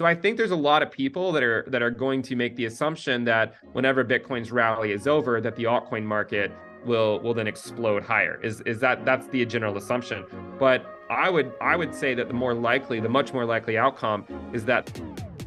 So I think there's a lot of people that are going to make the assumption that whenever Bitcoin's rally is over, that the altcoin market will then explode higher. That's the general assumption. But I would say that the much more likely outcome is that.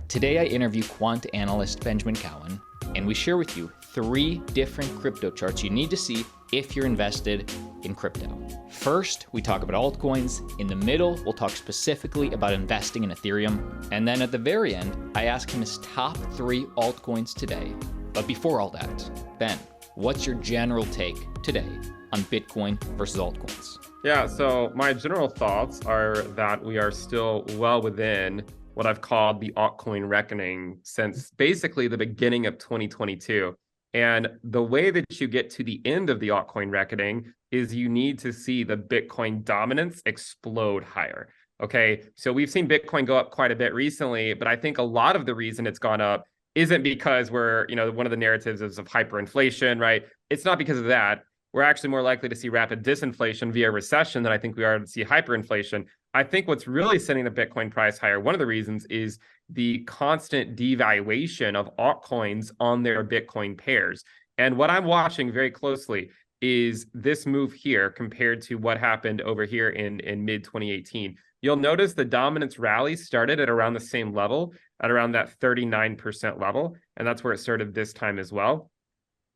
Today I interview Quant Analyst Benjamin Cowen, and we share with you 3 different crypto charts you need to see if you're invested in crypto. First, we talk about altcoins. In the middle, we'll talk specifically about investing in Ethereum. And then at the very end, I ask him his top 3 altcoins today. But before all that, Ben, what's your general take today on Bitcoin versus altcoins? Yeah, so my general thoughts are that we are still well within what I've called the altcoin reckoning since basically the beginning of 2022. And the way that you get to the end of the altcoin reckoning is you need to see the Bitcoin dominance explode higher. Okay, so we've seen Bitcoin go up quite a bit recently, but I think a lot of the reason it's gone up isn't because we're, one of the narratives is of hyperinflation, right? It's not because of that. We're actually more likely to see rapid disinflation via recession than I think we are to see hyperinflation. I think what's really sending the Bitcoin price higher, one of the reasons is the constant devaluation of altcoins on their Bitcoin pairs. And what I'm watching very closely is this move here compared to what happened over here in mid 2018. You'll notice the dominance rally started at around the same level, at around that 39% level. And that's where it started this time as well.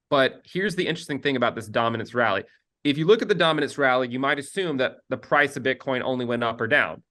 But here's the interesting thing about this dominance rally. If you look at the dominance rally, you might assume that the price of Bitcoin only went up or down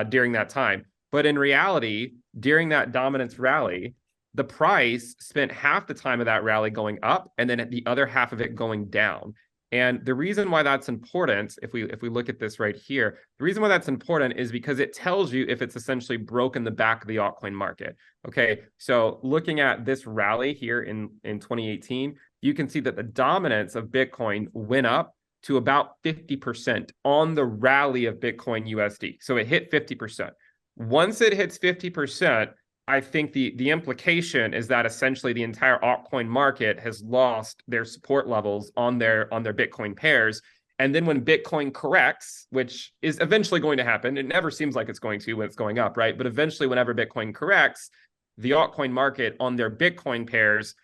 during that time. But in reality, during that dominance rally, the price spent half the time of that rally going up and then the other half of it going down. And the reason why that's important, if we look at this right here, the reason why that's important is because it tells you if it's essentially broken the back of the altcoin market. Okay, so looking at this rally here in 2018, you can see that the dominance of Bitcoin went up to about 50% on the rally of Bitcoin USD. So it hit 50%. Once it hits 50%, I think the implication is that essentially the entire altcoin market has lost their support levels on their Bitcoin pairs. And then when Bitcoin corrects, which is eventually going to happen, it never seems like it's going to when it's going up, right? But eventually, whenever Bitcoin corrects, the altcoin market on their Bitcoin pairs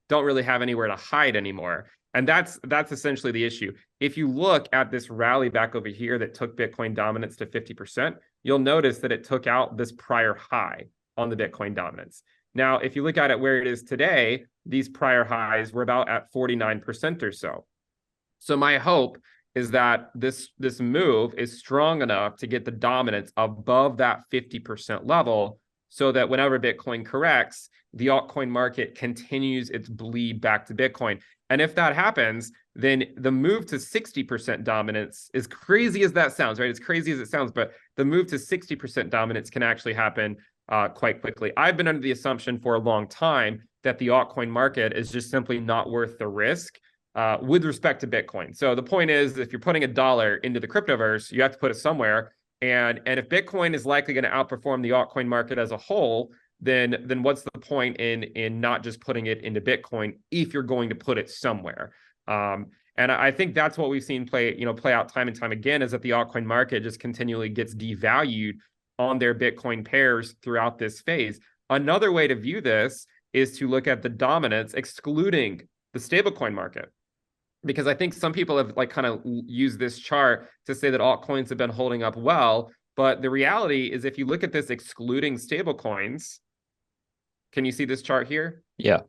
don't really have anywhere to hide anymore. And that's essentially the issue. If you look at this rally back over here that took Bitcoin dominance to 50%, you'll notice that it took out this prior high on the Bitcoin dominance. Now, if you look at it where it is today, these prior highs were about at 49% or so. So my hope is that this move is strong enough to get the dominance above that 50% level so that whenever Bitcoin corrects, the altcoin market continues its bleed back to Bitcoin. And if that happens, then the move to 60% dominance, as crazy as that sounds, right? As crazy as it sounds, but the move to 60% dominance can actually happen quite quickly. I've been under the assumption for a long time that the altcoin market is just simply not worth the risk with respect to Bitcoin. So the point is, if you're putting $1 into the cryptoverse, you have to put it somewhere. And if Bitcoin is likely going to outperform the altcoin market as a whole, then what's the point in not just putting it into Bitcoin if you're going to put it somewhere? And I think that's what we've seen play out time and time again, is that the altcoin market just continually gets devalued on their Bitcoin pairs throughout this phase. Another way to view this is to look at the dominance excluding the stablecoin market, because I think some people have kind of used this chart to say that altcoins have been holding up well. But the reality is, if you look at this excluding stablecoins, can you see this chart here? Yeah.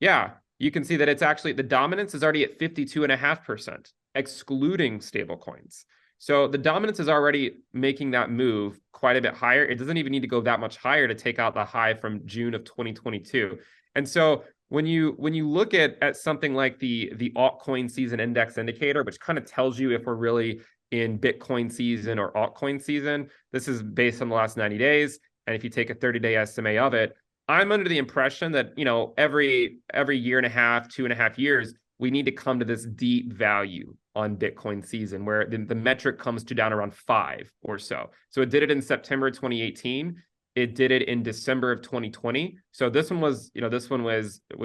Yeah, you can see that it's actually, the dominance is already at 52.5%, excluding stablecoins. So the dominance is already making that move quite a bit higher. It doesn't even need to go that much higher to take out the high from June of 2022. And so when you look at something like the altcoin season index indicator, which kind of tells you if we're really in Bitcoin season or altcoin season, this is based on the last 90 days. And if you take a 30-day estimate of it, I'm under the impression that, every year and a half, 2.5 years, we need to come to this deep value on Bitcoin season where the metric comes to down around 5 or so. So it did it in September 2018. It did it in December of 2020. So this one was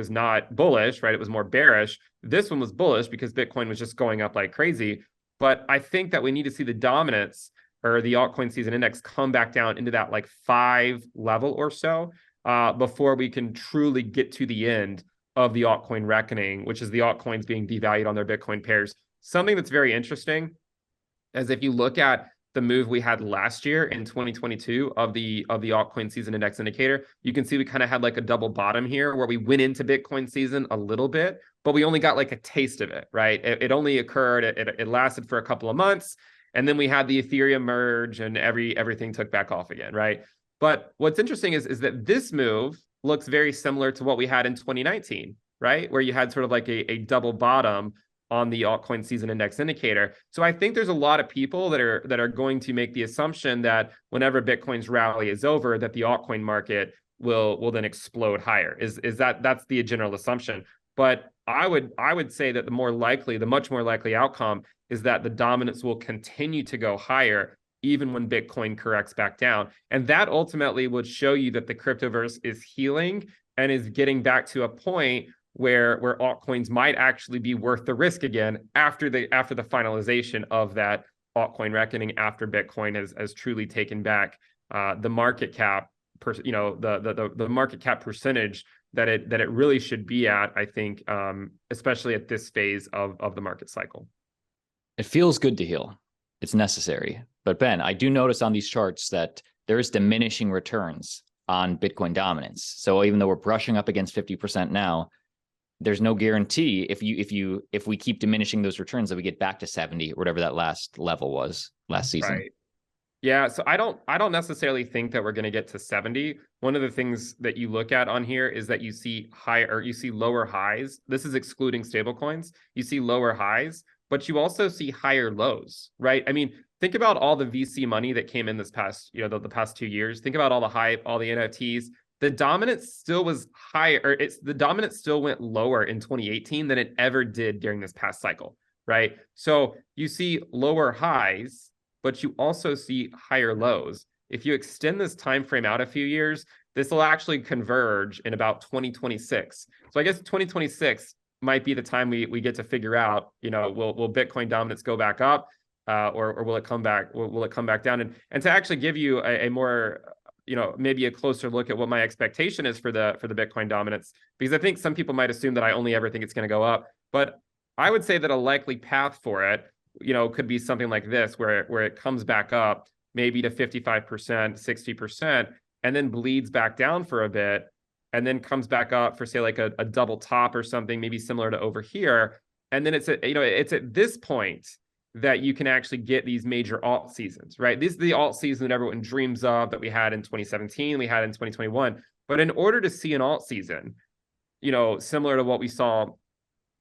not bullish, right? It was more bearish. This one was bullish because Bitcoin was just going up like crazy. But I think that we need to see the dominance or the altcoin season index come back down into that like 5 level or so before we can truly get to the end of the altcoin reckoning, which is the altcoins being devalued on their Bitcoin pairs. Something that's very interesting is if you look at the move we had last year in 2022 of the altcoin season index indicator, you can see we kind of had like a double bottom here where we went into Bitcoin season a little bit, but we only got like a taste of it, right? It only occurred, it lasted for a couple of months, and then we had the Ethereum merge and everything took back off again, right? But what's interesting is that this move looks very similar to what we had in 2019, right? Where you had sort of like a double bottom on the altcoin season index indicator. So I think there's a lot of people that are going to make the assumption that whenever Bitcoin's rally is over, that the altcoin market will then explode higher. That's the general assumption. But I would say that the much more likely outcome is that the dominance will continue to go higher even when Bitcoin corrects back down. And that ultimately would show you that the cryptoverse is healing and is getting back to a point where altcoins might actually be worth the risk again after the finalization of that altcoin reckoning, after Bitcoin has truly taken back the market cap, the market cap percentage that it really should be at, I think, especially at this phase of the market cycle. It feels good to heal. It's necessary. But Ben, I do notice on these charts that there's diminishing returns on Bitcoin dominance. So even though we're brushing up against 50% now, there's no guarantee if we keep diminishing those returns that we get back to 70 or whatever that last level was last season. Right. Yeah, so I don't necessarily think that we're going to get to 70. One of the things that you look at on here is that you see lower highs. This is excluding stablecoins. You see lower highs, but you also see higher lows, right? I mean, think about all the VC money that came in this past, the past 2 years. Think about all the hype, all the NFTs. The dominance still was higher, the dominance still went lower in 2018 than it ever did during this past cycle, right? So you see lower highs, but you also see higher lows. If you extend this time frame out a few years, this will actually converge in about 2026. So I guess 2026 might be the time we get to figure out, will Bitcoin dominance go back up, or will it come back? Will it come back down? And to actually give you a more maybe a closer look at what my expectation is for the Bitcoin dominance, because I think some people might assume that I only ever think it's going to go up, but I would say that a likely path for it, could be something like this, where it comes back up maybe to 55%, 60%, and then bleeds back down for a bit, and then comes back up for, say, like a double top or something, maybe similar to over here, and then it's at this point that you can actually get these major alt seasons, right? This is the alt season that everyone dreams of, that we had in 2017, we had in 2021. But in order to see an alt season, similar to what we saw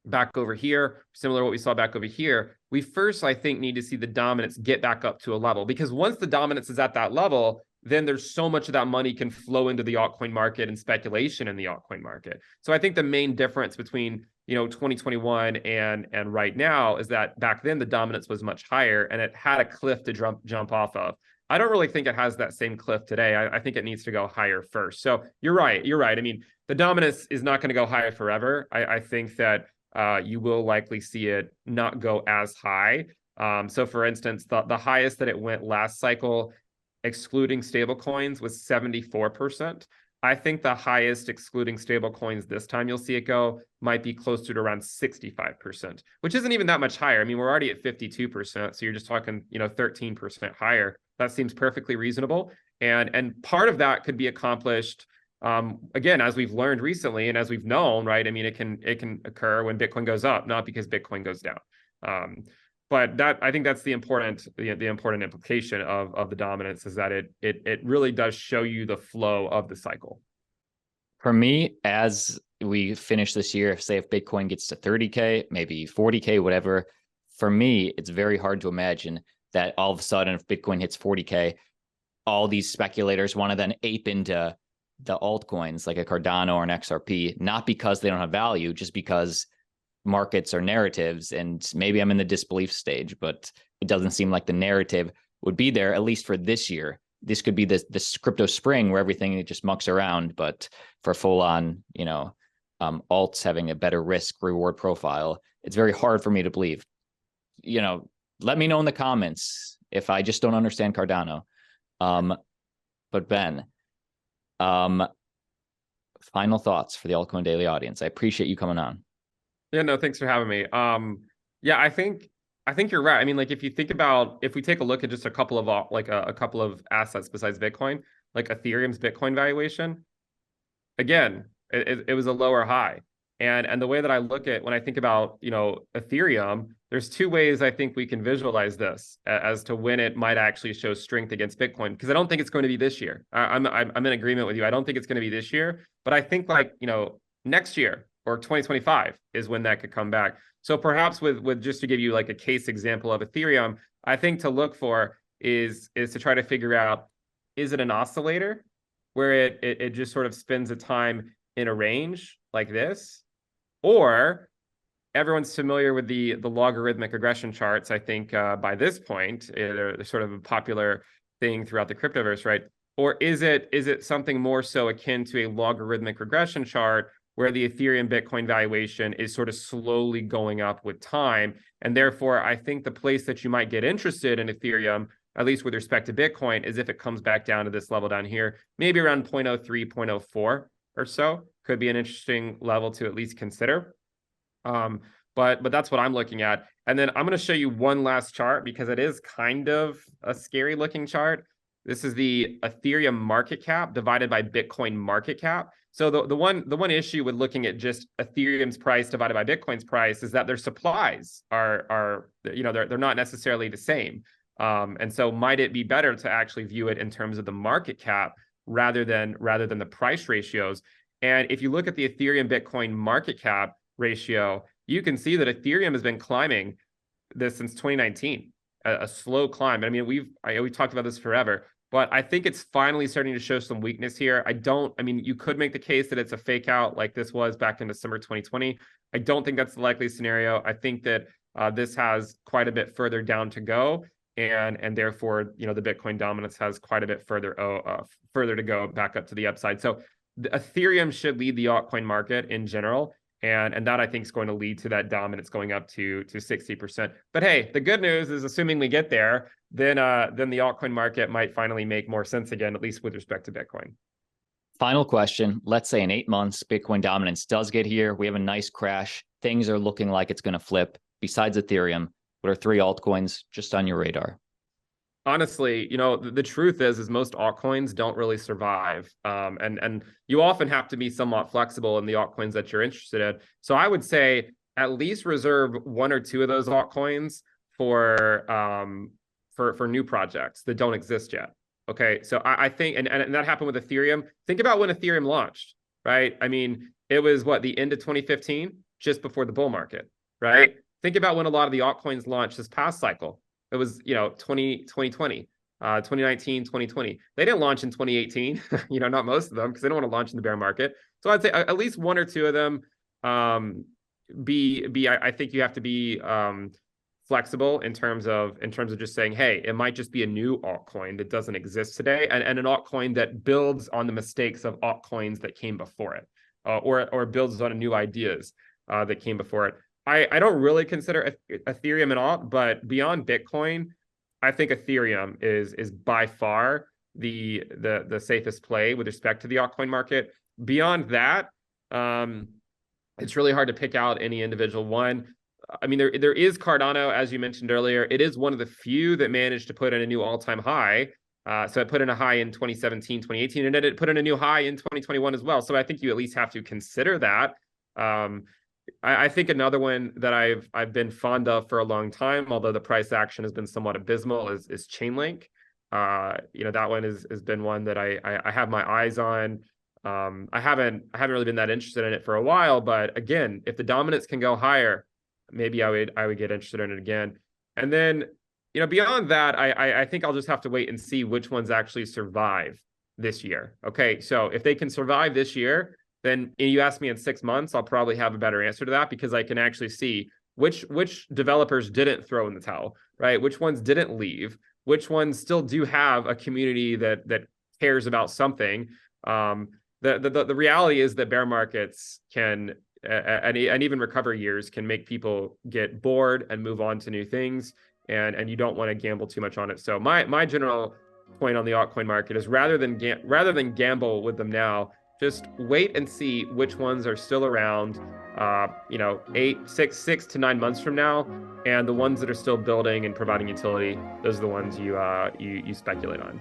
back over here, similar to what we saw back over here, we first, I think, need to see the dominance get back up to a level. Because once the dominance is at that level, then there's so much of that money can flow into the altcoin market and speculation in the altcoin market. So I think the main difference between 2021 and right now is that back then the dominance was much higher and it had a cliff to jump off of. I don't really think it has that same cliff today. I think it needs to go higher first. So you're right. I mean, the dominance is not going to go higher forever. I think that you will likely see it not go as high. So for instance, the highest that it went last cycle, excluding stablecoins, was 74%. I think the highest excluding stablecoins this time you'll see it go might be closer to around 65%, which isn't even that much higher. I mean, we're already at 52%, so you're just talking, 13% higher. That seems perfectly reasonable. And part of that could be accomplished, again, as we've learned recently and as we've known, right? I mean, it can occur when Bitcoin goes up, not because Bitcoin goes down. But I think that's the important implication of the dominance, is that it really does show you the flow of the cycle. For me, as we finish this year, say if Bitcoin gets to 30K, maybe 40K, whatever, for me, it's very hard to imagine that all of a sudden, if Bitcoin hits 40K, all these speculators want to then ape into the altcoins like a Cardano or an XRP, not because they don't have value, just because markets are narratives, and maybe I'm in the disbelief stage, but it doesn't seem like the narrative would be there, at least for this year. This could be this crypto spring where everything just mucks around, but for full on, alts having a better risk reward profile, it's very hard for me to believe. Let me know in the comments if I just don't understand Cardano. But Ben, final thoughts for the Altcoin Daily audience. I appreciate you coming on. Yeah, no, thanks for having me. Yeah, I think you're right. I mean, like if you think about, if we take a look at just a couple of like a couple of assets besides Bitcoin, like Ethereum's Bitcoin valuation, again, it was a lower high. And the way that I look at when I think about, you know, Ethereum, there's two ways I think we can visualize this as to when it might actually show strength against Bitcoin, because I don't think it's going to be this year. I'm in agreement with you. I don't think it's going to be this year, but I think, like, you know, next year or 2025 is when that could come back. So perhaps with just to give you like a case example of Ethereum, I think to look for is to try to figure out, is it an oscillator where it just sort of spends a time in a range like this? Or everyone's familiar with the logarithmic regression charts, I think, by this point. They're sort of a popular thing throughout the cryptoverse, right? Or is it something more so akin to a logarithmic regression chart where the Ethereum Bitcoin valuation is sort of slowly going up with time? And therefore, I think the place that you might get interested in Ethereum, at least with respect to Bitcoin, is if it comes back down to this level down here, maybe around 0.03, 0.04 or so. Could be an interesting level to at least consider. But that's what I'm looking at. And then I'm going to show you one last chart because it is kind of a scary looking chart. This is the Ethereum market cap divided by Bitcoin market cap. So the one issue with looking at just Ethereum's price divided by Bitcoin's price is that their supplies are you know, they're not necessarily the same. And so might it be better to actually view it in terms of the market cap rather than the price ratios? And if you look at the Ethereum Bitcoin market cap ratio, you can see that Ethereum has been climbing this since 2019, a slow climb. I mean, we've talked about this forever, but I think it's finally starting to show some weakness here. I mean, you could make the case that it's a fake out like this was back in December 2020. I don't think that's the likely scenario. I think that this has quite a bit further down to go. And therefore, you know, the Bitcoin dominance has quite a bit further to go back up to the upside. So the Ethereum should lead the altcoin market in general. And that, I think, is going to lead to that dominance going up to 60%. But hey, the good news is, assuming we get there, then the altcoin market might finally make more sense again, at least with respect to Bitcoin. Final question. Let's say in 8 months, Bitcoin dominance does get here. We have a nice crash. Things are looking like it's going to flip. Besides Ethereum, what are 3 altcoins just on your radar? Honestly, you know, the truth is most altcoins don't really survive. And you often have to be somewhat flexible in the altcoins that you're interested in. So I would say at least reserve 1 or 2 of those altcoins for new projects that don't exist yet. Okay, so I think, and that happened with Ethereum. Think about when Ethereum launched, right? I mean, it was what, the end of 2015, just before the bull market, right? Think about when a lot of the altcoins launched this past cycle. It was, you know, 2020, 2019, 2020. They didn't launch in 2018, you know, not most of them, because they don't want to launch in the bear market. So I'd say at least 1 or 2 of them. I think you have to be flexible in terms of just saying, hey, it might just be a new altcoin that doesn't exist today, and an altcoin that builds on the mistakes of altcoins that came before it, or builds on new ideas that came before it. I don't really consider Ethereum an alt, but beyond Bitcoin, I think Ethereum is by far the safest play with respect to the altcoin market. Beyond that, it's really hard to pick out any individual one. I mean, there is Cardano, as you mentioned earlier. It is one of the few that managed to put in a new all-time high. So it put in a high in 2017, 2018, and then it put in a new high in 2021 as well. So I think you at least have to consider that. I think another one that I've been fond of for a long time, although the price action has been somewhat abysmal, is Chainlink. You know, that one has been one that I have my eyes on. I haven't really been that interested in it for a while, but again, if the dominance can go higher, maybe I would get interested in it again. And then, you know, beyond that, I think I'll just have to wait and see which ones actually survive this year. Okay, so if they can survive this year, then you ask me in 6 months, I'll probably have a better answer to that, because I can actually see which developers didn't throw in the towel, right? Which ones didn't leave, which ones still do have a community that cares about something. The reality is that bear markets can and even recovery years can make people get bored and move on to new things. and you don't want to gamble too much on it. So my general point on the altcoin market is rather than gamble with them now, just wait and see which ones are still around, 6 to 9 months from now, and the ones that are still building and providing utility, those are the ones you speculate on.